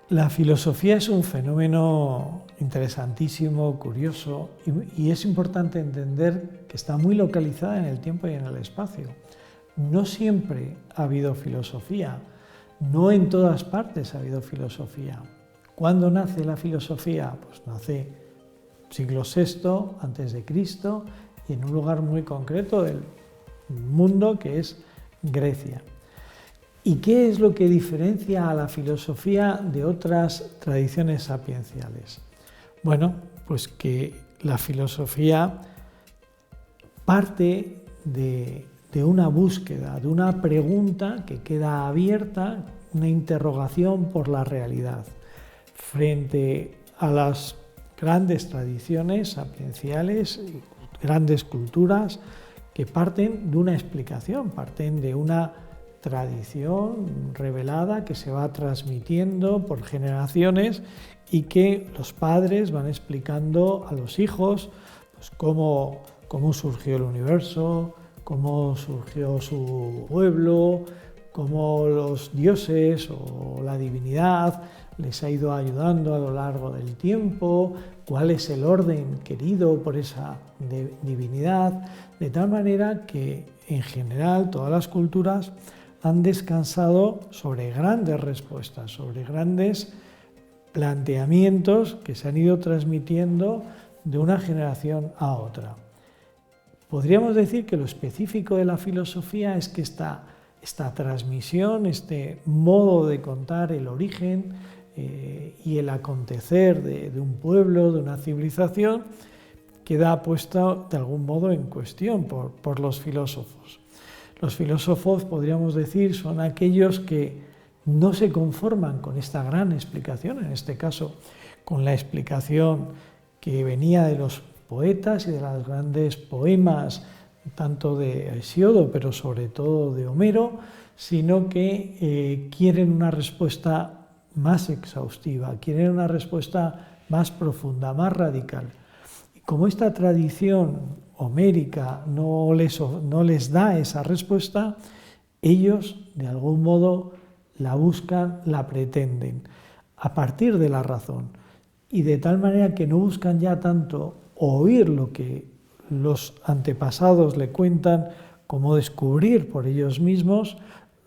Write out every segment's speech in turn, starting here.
La filosofía es un fenómeno interesantísimo, curioso, y es importante entender que está muy localizada en el tiempo y en el espacio. No siempre ha habido filosofía, no en todas partes ha habido filosofía. ¿Cuándo nace la filosofía? Pues nace siglo VI antes de Cristo y en un lugar muy concreto del mundo que es Grecia. ¿Y qué es lo que diferencia a la filosofía de otras tradiciones sapienciales? Bueno, pues que la filosofía parte de una búsqueda, de una pregunta que queda abierta, una interrogación por la realidad, frente a las grandes tradiciones sapienciales, grandes culturas que parten de una explicación, parten de una tradición revelada que se va transmitiendo por generaciones y que los padres van explicando a los hijos pues, cómo surgió el universo, cómo surgió su pueblo, cómo los dioses o la divinidad les ha ido ayudando a lo largo del tiempo, cuál es el orden querido por esa divinidad, de tal manera que en general todas las culturas han descansado sobre grandes respuestas, sobre grandes planteamientos que se han ido transmitiendo de una generación a otra. Podríamos decir que lo específico de la filosofía es que esta transmisión, este modo de contar el origen y el acontecer de un pueblo, de una civilización, queda puesta de algún modo en cuestión por los filósofos. Los filósofos, podríamos decir, son aquellos que no se conforman con esta gran explicación, en este caso con la explicación que venía de los poetas y de los grandes poemas, tanto de Hesíodo, pero sobre todo de Homero, sino que quieren una respuesta más exhaustiva, quieren una respuesta más profunda, más radical. Y como esta tradición homérica no les da esa respuesta, ellos de algún modo la buscan, la pretenden, a partir de la razón, y de tal manera que no buscan ya tanto oír lo que los antepasados le cuentan, como descubrir por ellos mismos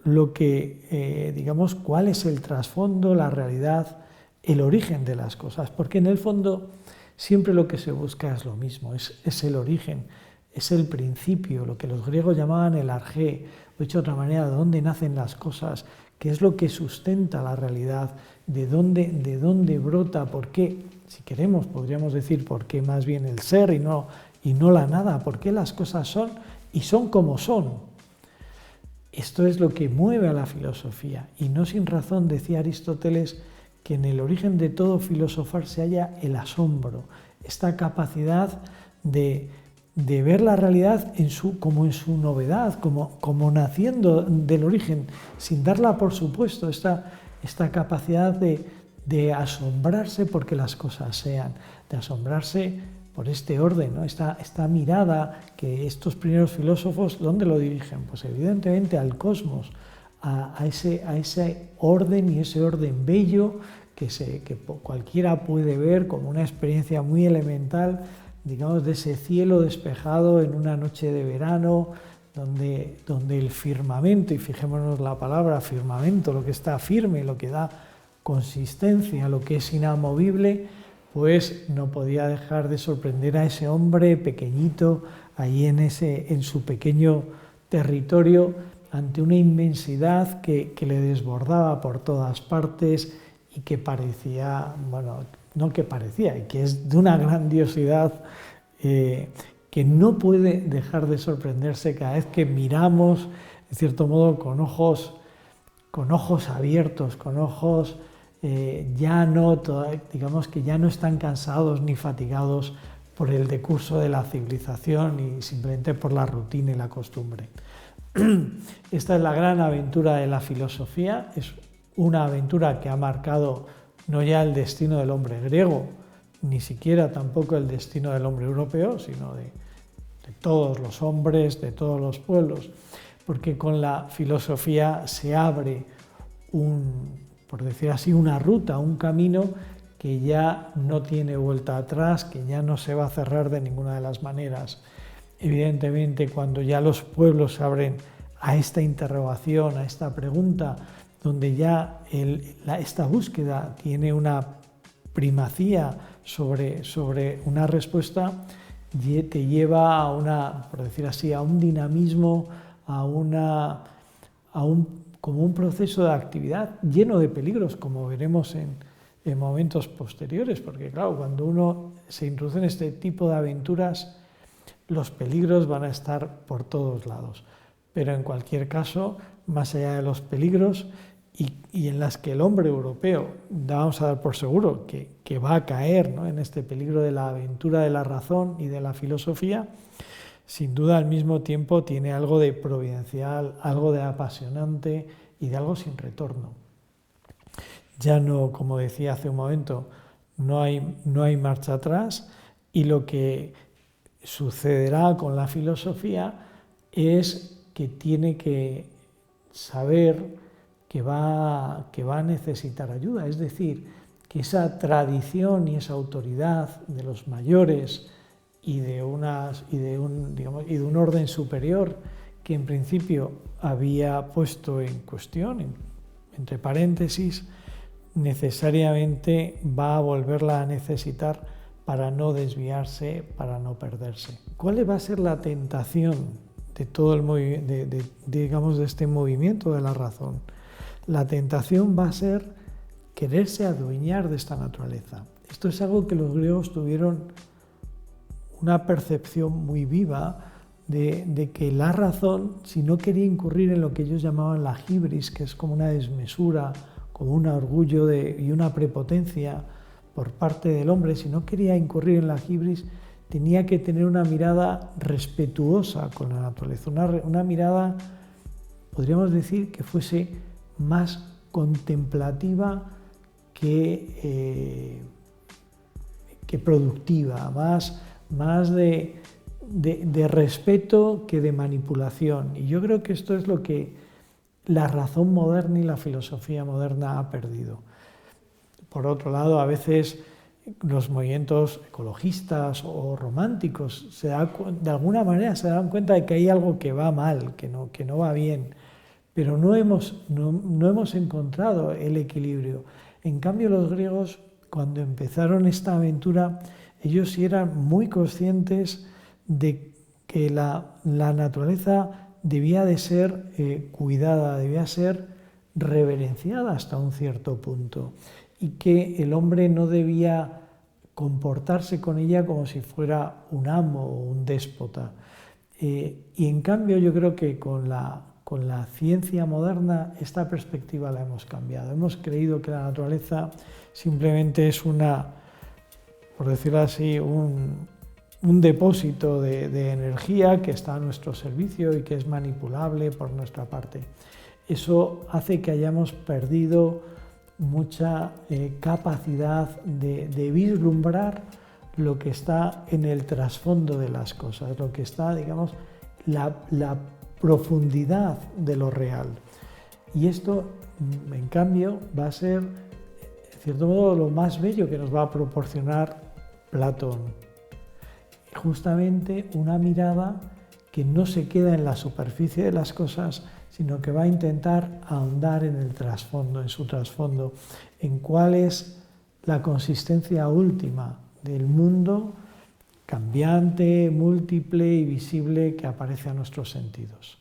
lo que, digamos, cuál es el trasfondo, la realidad, el origen de las cosas, porque en el fondo siempre lo que se busca es lo mismo, es el origen, es el principio, lo que los griegos llamaban el arjé, o dicho de otra manera, de dónde nacen las cosas, qué es lo que sustenta la realidad, de dónde brota, por qué, si queremos, podríamos decir por qué más bien el ser y no la nada, por qué las cosas son y son como son. Esto es lo que mueve a la filosofía, y no sin razón decía Aristóteles que en el origen de todo filosofar se halla el asombro, esta capacidad de ver la realidad como en su novedad, como naciendo del origen, sin darla por supuesto, esta capacidad de asombrarse porque las cosas sean, de asombrarse por este orden, ¿no? Esta mirada que estos primeros filósofos, ¿dónde lo dirigen? Pues evidentemente al cosmos, a ese orden y ese orden bello que cualquiera puede ver como una experiencia muy elemental, digamos, de ese cielo despejado en una noche de verano, donde el firmamento, y fijémonos la palabra firmamento, lo que está firme, lo que da consistencia, lo que es inamovible, pues no podía dejar de sorprender a ese hombre pequeñito ahí en su pequeño territorio, ante una inmensidad que le desbordaba por todas partes y que parecía, bueno, no que parecía, y que es de una grandiosidad que no puede dejar de sorprenderse cada vez que miramos, en cierto modo, con ojos abiertos, con ojos digamos que ya no están cansados ni fatigados por el decurso de la civilización y simplemente por la rutina y la costumbre. Esta es la gran aventura de la filosofía, es una aventura que ha marcado no ya el destino del hombre griego, ni siquiera tampoco el destino del hombre europeo, sino de todos los hombres, de todos los pueblos, porque con la filosofía se abre un por decir así, una ruta, un camino que ya no tiene vuelta atrás, que ya no se va a cerrar de ninguna de las maneras. Evidentemente, cuando ya los pueblos se abren a esta interrogación, a esta pregunta, donde ya esta búsqueda tiene una primacía sobre una respuesta, te lleva a por decir así, a un dinamismo, como un proceso de actividad lleno de peligros, como veremos en momentos posteriores, porque claro, cuando uno se introduce en este tipo de aventuras, los peligros van a estar por todos lados. Pero en cualquier caso, más allá de los peligros, y en las que el hombre europeo, vamos a dar por seguro que va a caer, ¿no?, en este peligro de la aventura de la razón y de la filosofía, sin duda al mismo tiempo tiene algo de providencial, algo de apasionante y de algo sin retorno. Ya no, como decía hace un momento, no hay marcha atrás, y lo que sucederá con la filosofía es que tiene que saber que va a necesitar ayuda, es decir, que esa tradición y esa autoridad de los mayores y de un orden superior que en principio había puesto en cuestión, entre paréntesis, necesariamente va a volverla a necesitar para no desviarse, para no perderse. ¿Cuál va a ser la tentación de todo de este movimiento de la razón? La tentación va a ser quererse adueñar de esta naturaleza. Esto es algo que los griegos tuvieron una percepción muy viva de que la razón, si no quería incurrir en lo que ellos llamaban la hibris, que es como una desmesura, como un orgullo y una prepotencia por parte del hombre, si no quería incurrir en la hibris, tenía que tener una mirada respetuosa con la naturaleza, una mirada, podríamos decir, que fuese más contemplativa que productiva, más de respeto que de manipulación. Y yo creo que esto es lo que la razón moderna y la filosofía moderna ha perdido. Por otro lado, a veces los movimientos ecologistas o románticos de alguna manera se dan cuenta de que hay algo que va mal, que no va bien, pero no hemos encontrado el equilibrio. En cambio, los griegos, cuando empezaron esta aventura, ellos sí eran muy conscientes de que la naturaleza debía de ser cuidada, debía ser reverenciada hasta un cierto punto, y que el hombre no debía comportarse con ella como si fuera un amo o un déspota. Y en cambio yo creo que con la ciencia moderna esta perspectiva la hemos cambiado. Hemos creído que la naturaleza simplemente es por decirlo así, un depósito de energía que está a nuestro servicio y que es manipulable por nuestra parte. Eso hace que hayamos perdido mucha capacidad de vislumbrar lo que está en el trasfondo de las cosas, lo que está, digamos, la profundidad de lo real. Y esto, en cambio, va a ser, en cierto modo, lo más bello que nos va a proporcionar Platón. Justamente una mirada que no se queda en la superficie de las cosas, sino que va a intentar ahondar en el trasfondo, en su trasfondo, en cuál es la consistencia última del mundo cambiante, múltiple y visible que aparece a nuestros sentidos.